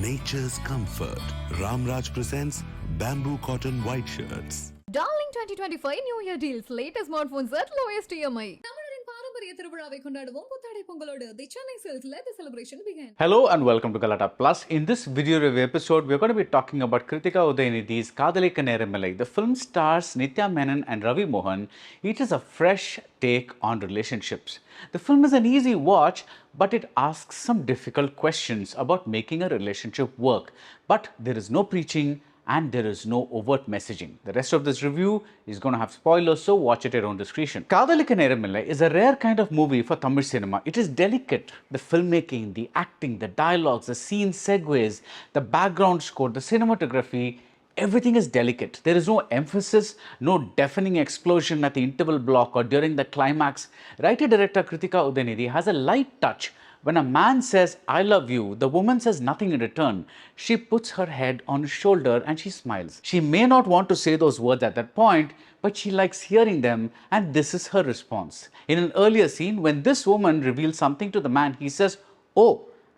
nature's comfort. Ramraj presents bamboo cotton white shirts. Darling 2025 New Year deals. Latest smartphones at lowest EMI. தமிழரின் பாரம்பரிய திருவிழாவை கொண்டாடுவோம் புத்தாடை பொங்கலோடு. The Chennai Silks let the celebration begin. Hello and welcome to Galatta Plus. In this video review episode, we're going to be talking about Kiruthiga Udhyanidhi's Kadhalikka Neramillai. The film stars Nithya Menen and Ravi Mohan. It is a fresh take on relationships. The film is an easy watch, but it asks some difficult questions about making a relationship work. But there is no preaching and there is no overt messaging. The rest of this review is going to have spoilers, so watch at your own discretion. Kadhalikka Neramillai is a rare kind of movie for Tamil cinema. It is delicate. The filmmaking, the acting, the dialogues, the scene segues, the background score, the cinematography, everything is delicate. There is no emphasis, no deafening explosion at the interval block or during the climax. Writer-director Kiruthiga Udhyanidhi has a light touch. When a man says, "I love you," the woman says nothing in return. She puts her head on his shoulder and she smiles. She may not want to say those words at that point, but she likes hearing them, and this is her response. In an earlier scene, when this woman reveals something to the man, he says, "Oh,"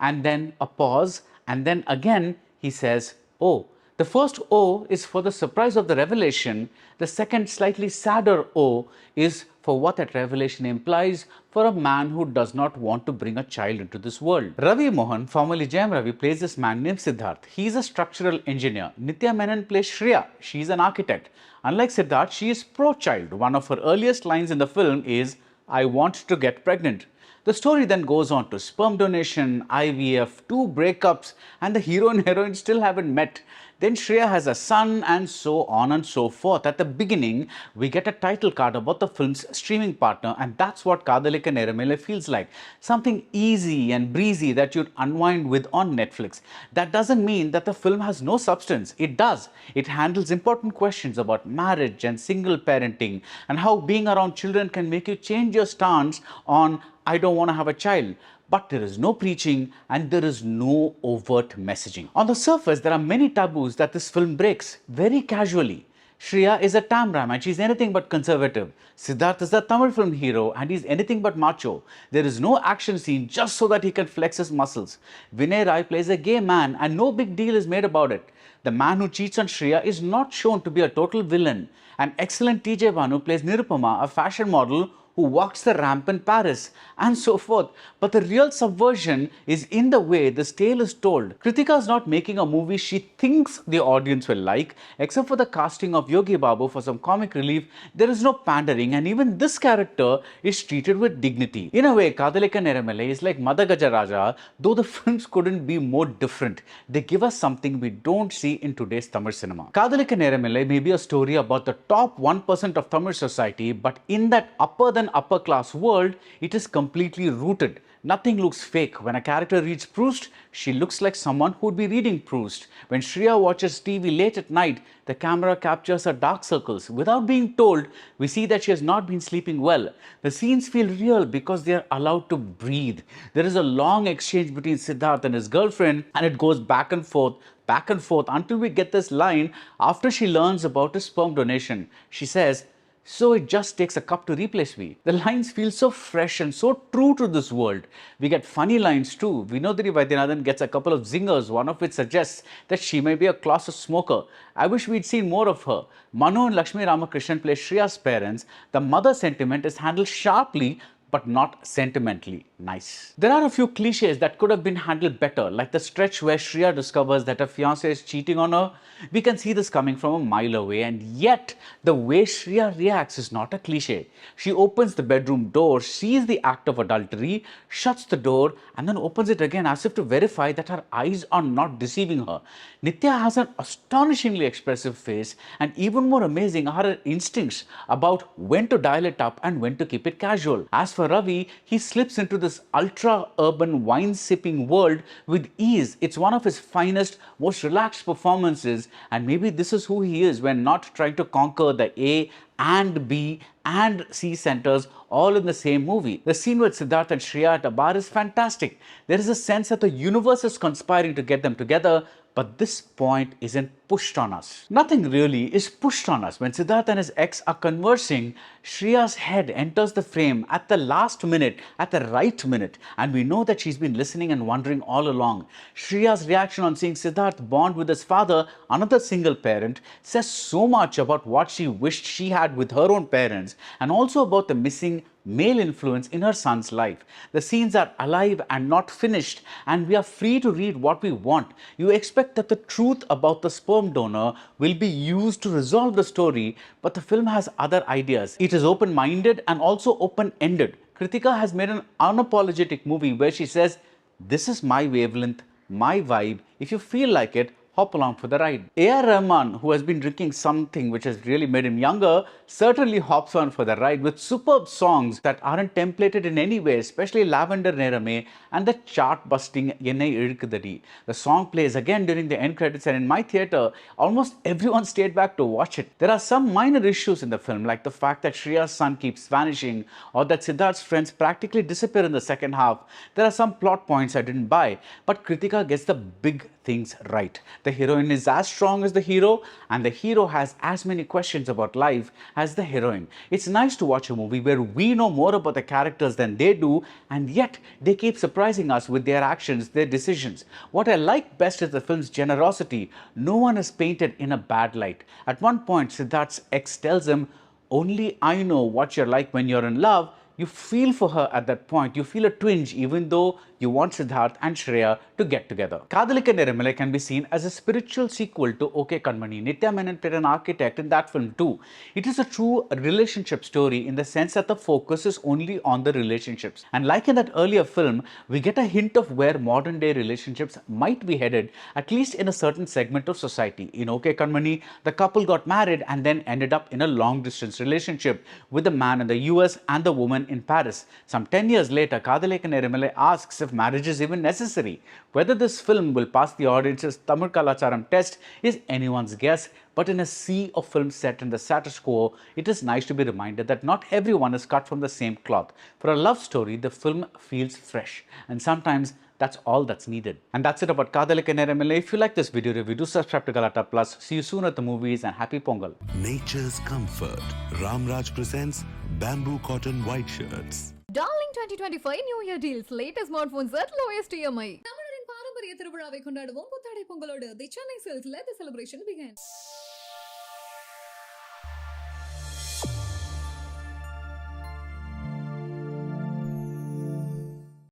and then a pause, and then again he says, "Oh." The first "oh" is for the surprise of the revelation. The second, slightly sadder "oh" is for what that revelation implies for a man who does not want to bring a child into this world. Ravi Mohan, formerly Jayam Ravi, plays this man named Siddharth. He is a structural engineer. Nithya Menen plays Shreya. She is an architect. Unlike Siddharth, she is pro-child. One of her earliest lines in the film is, "I want to get pregnant." The story then goes on to sperm donation, IVF, 2 breakups, and the hero and heroine still haven't met. Then Shreya has a son, and so on and so forth. At the beginning, we get a title card about the film's streaming partner, and that's what Kadhalikka Neramillai feels like. Something easy and breezy that you'd unwind with on Netflix. That doesn't mean that the film has no substance. It does. It handles important questions about marriage and single parenting, and how being around children can make you change your stance on, "I don't want to have a child." But there is no preaching and there is no overt messaging. On the surface, there are many taboos that this film breaks very casually. Shreya is a Tamram and she's anything but conservative. Siddharth is the Tamil film hero and he's anything but macho. There is no action scene just so that he can flex his muscles. Vinay Rai plays a gay man and no big deal is made about it. The man who cheats on Shreya is not shown to be a total villain. An excellent TJ Banu plays Nirupama, a fashion model who walks the ramp in Paris, and so forth. But the real subversion is in the way this tale is told. Kiruthiga is not making a movie she thinks the audience will like. Except for the casting of Yogi Babu for some comic relief, there is no pandering, and even this character is treated with dignity. In a way, Kadhalikka Neramillai is like Mother Gajaraja, though the films couldn't be more different. They give us something we don't see in today's Tamil cinema. Kadhalikka Neramillai may be a story about the top 1% of Tamil society, but in that upper class world, it is completely rooted. Nothing looks fake. When a character reads Proust, she looks like someone who would be reading Proust. When Shreya watches TV late at night, the camera captures her dark circles. Without being told, we see that she has not been sleeping well. The scenes feel real because they are allowed to breathe. There is a long exchange between Siddharth and his girlfriend, and it goes back and forth until we get this line after she learns about his sperm donation. She says, "So it just takes a cup to replace me." The lines feel so fresh and so true to this world. We get funny lines too. Vinodri Vaidyanathan gets a couple of zingers, one of which suggests that she may be a closet smoker. I wish we'd seen more of her. Manu and Lakshmi Ramakrishnan play Shreya's parents. The mother sentiment is handled sharply but not sentimentally nice. There are a few cliches that could have been handled better, like the stretch where Shreya discovers that her fiancé is cheating on her. We can see this coming from a mile away, and yet the way Shreya reacts is not a cliche. She opens the bedroom door, sees the act of adultery, shuts the door, and then opens it again as if to verify that her eyes are not deceiving her. Nithya has an astonishingly expressive face, and even more amazing are her instincts about when to dial it up and when to keep it casual. As for Ravi, he slips into this ultra-urban wine-sipping world with ease. It's one of his finest, most relaxed performances, and maybe this is who he is when not trying to conquer the A and B and C centers all in the same movie. The scene with Siddharth and Shreya at a bar is fantastic. There is a sense that the universe is conspiring to get them together, but this point isn't pushed on us. Nothing really is pushed on us. When Siddharth and his ex are conversing, Shriya's head enters the frame at the last minute, at the right minute, and we know that she's been listening and wondering all along. Shriya's reaction on seeing Siddharth bond with his father, another single parent, says so much about what she wished she had with her own parents, and also about the missing male influence in her son's life. The scenes are alive and not finished, and we are free to read what we want. You expect that the truth about the sperm donor will be used to resolve the story, but the film has other ideas. It is open-minded and also open-ended. Kritika has made an unapologetic movie where she says, "This is my wavelength, my vibe. If you feel like it, hop along for the ride." A.R. Rahman, who has been drinking something which has really made him younger, certainly hops on for the ride with superb songs that aren't templated in any way, especially Lavender Nerame and the chart-busting Yennai Ilukkudadi. The song plays again during the end credits, and in my theatre, almost everyone stayed back to watch it. There are some minor issues in the film, like the fact that Shriya's son keeps vanishing, or that Siddharth's friends practically disappear in the second half. There are some plot points I didn't buy, but Kritika gets the big things right. The heroine is as strong as the hero, and the hero has as many questions about life as the heroine. It's nice to watch a movie where we know more about the characters than they do, and yet they keep surprising us with their actions, their decisions. What I like best is the film's generosity. No one is painted in a bad light. At one point, Siddharth's ex tells him, "Only I know what you're like when you're in love." You feel for her at that point. You feel a twinge even though you want Siddharth and Shreya to get together. Kadhalikka Neramillai can be seen as a spiritual sequel to OK Kanmani. Nithya Menen played an architect in that film too. It is a true relationship story in the sense that the focus is only on the relationships. And like in that earlier film, we get a hint of where modern day relationships might be headed, at least in a certain segment of society. In OK Kanmani, the couple got married and then ended up in a long distance relationship with the man in the US and the woman in Paris. Some 10 years later, Kadhalikka Neramillai asks if marriage is even necessary. Whether this film will pass the audience's Tamil Kalacharam test is anyone's guess, but in a sea of films set in the status quo, it is nice to be reminded that not everyone is cut from the same cloth. For a love story, the film feels fresh, and sometimes that's all that's needed. And that's it about Kadhalikka Neramillai. If you like this video review, do subscribe to Galatta Plus. See you soon at the movies, and happy Pongal. Nature's comfort. Ramraj presents bamboo cotton white shirts. Darling 2025 New Year deals. Latest smartphones at lowest EMI. தமிழரின் பாரம்பரிய திருவிழாவை கொண்டாடுவோம் புத்தாடை பொங்கலோடு. The Chennai Silks let the celebration begin.